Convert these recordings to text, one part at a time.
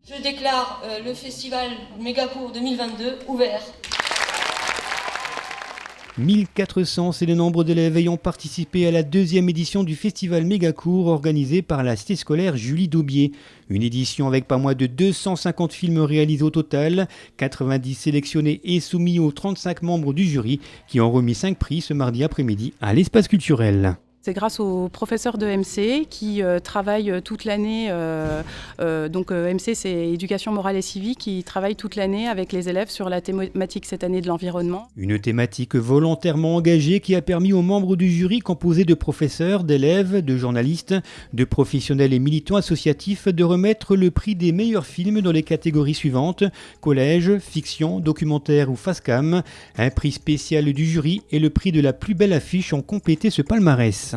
Je déclare le festival Mégacourt 2022 ouvert. 1400, c'est le nombre d'élèves ayant participé à la deuxième édition du festival Mégacourt organisé par la cité scolaire Julie Daubier. Une édition avec pas moins de 250 films réalisés au total, 90 sélectionnés et soumis aux 35 membres du jury qui ont remis 5 prix ce mardi après-midi à l'espace culturel. C'est grâce aux professeurs de MC qui travaillent toute l'année. MC, c'est éducation morale et civique, qui travaillent toute l'année avec les élèves sur la thématique cette année de l'environnement. Une thématique volontairement engagée qui a permis aux membres du jury, composés de professeurs, d'élèves, de journalistes, de professionnels et militants associatifs, de remettre le prix des meilleurs films dans les catégories suivantes: collège, fiction, documentaire ou face-cam. Un prix spécial du jury et le prix de la plus belle affiche ont complété ce palmarès.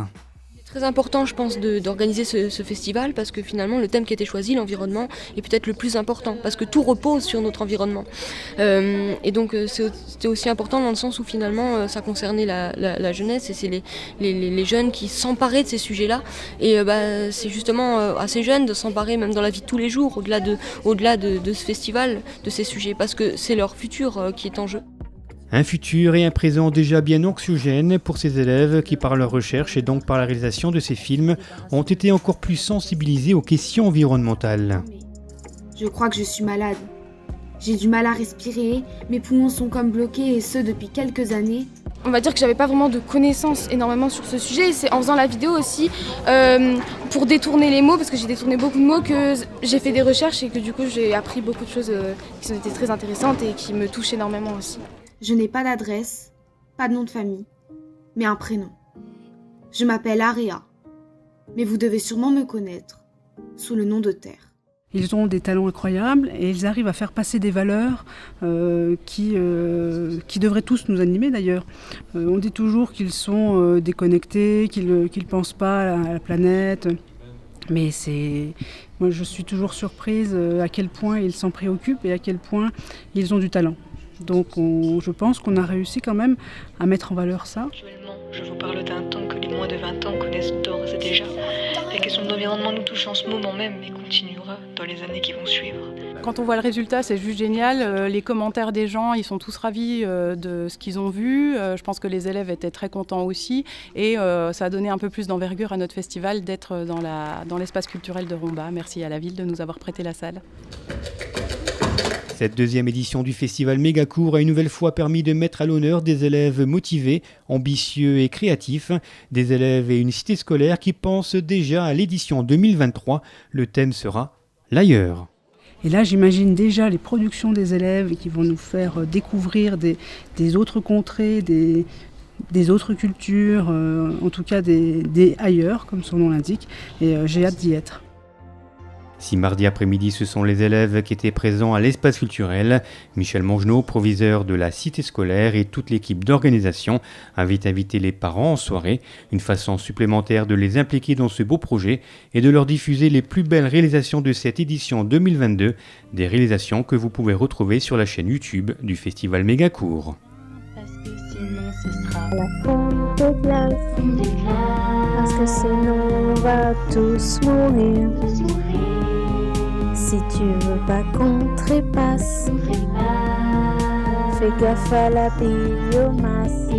C'est très important, je pense, d'organiser ce festival parce que finalement le thème qui a été choisi, l'environnement, est peut-être le plus important parce que tout repose sur notre environnement. Et donc c'était aussi important dans le sens où finalement ça concernait la jeunesse et c'est les jeunes qui s'emparaient de ces sujets-là. Et c'est justement à ces jeunes de s'emparer même dans la vie de tous les jours, au-delà de ce festival, de ces sujets, parce que c'est leur futur qui est en jeu. Un futur et un présent déjà bien anxiogène pour ces élèves qui, par leur recherche et donc par la réalisation de ces films, ont été encore plus sensibilisés aux questions environnementales. Je crois que je suis malade. J'ai du mal à respirer, mes poumons sont comme bloqués et ce depuis quelques années. On va dire que j'avais pas vraiment de connaissances énormément sur ce sujet. C'est en faisant la vidéo aussi, pour détourner les mots, parce que j'ai détourné beaucoup de mots, que j'ai fait des recherches et que du coup j'ai appris beaucoup de choses qui ont été très intéressantes et qui me touchent énormément aussi. Je n'ai pas d'adresse, pas de nom de famille, mais un prénom. Je m'appelle Aria, mais vous devez sûrement me connaître sous le nom de Terre. Ils ont des talents incroyables et ils arrivent à faire passer des valeurs qui devraient tous nous animer d'ailleurs. On dit toujours qu'ils sont déconnectés, qu'ils ne pensent pas à la planète. Mais moi je suis toujours surprise à quel point ils s'en préoccupent et à quel point ils ont du talent. Donc je pense qu'on a réussi quand même à mettre en valeur ça. Actuellement, je vous parle d'un temps que les moins de 20 ans connaissent d'ores et déjà. La question de l'environnement nous touche en ce moment même et continuera dans les années qui vont suivre. Quand on voit le résultat, c'est juste génial. Les commentaires des gens, ils sont tous ravis de ce qu'ils ont vu. Je pense que les élèves étaient très contents aussi. Et ça a donné un peu plus d'envergure à notre festival d'être dans l'espace culturel de Romba. Merci à la ville de nous avoir prêté la salle. Cette deuxième édition du festival Mégacourt a une nouvelle fois permis de mettre à l'honneur des élèves motivés, ambitieux et créatifs, des élèves et une cité scolaire qui pensent déjà à l'édition 2023. Le thème sera l'ailleurs. Et là, j'imagine déjà les productions des élèves qui vont nous faire découvrir des autres contrées, des autres cultures, en tout cas des ailleurs, comme son nom l'indique, et j'ai hâte d'y être. Si mardi après-midi, ce sont les élèves qui étaient présents à l'espace culturel, Michel Mongenot, proviseur de la cité scolaire, et toute l'équipe d'organisation avait invité les parents en soirée, une façon supplémentaire de les impliquer dans ce beau projet et de leur diffuser les plus belles réalisations de cette édition 2022, des réalisations que vous pouvez retrouver sur la chaîne YouTube du Festival Mégacourt. Parce que sinon ce sera la fonte de glace, parce que sinon on va tous mourir. Si tu veux pas qu'on trépasse, fais gaffe à la biomasse.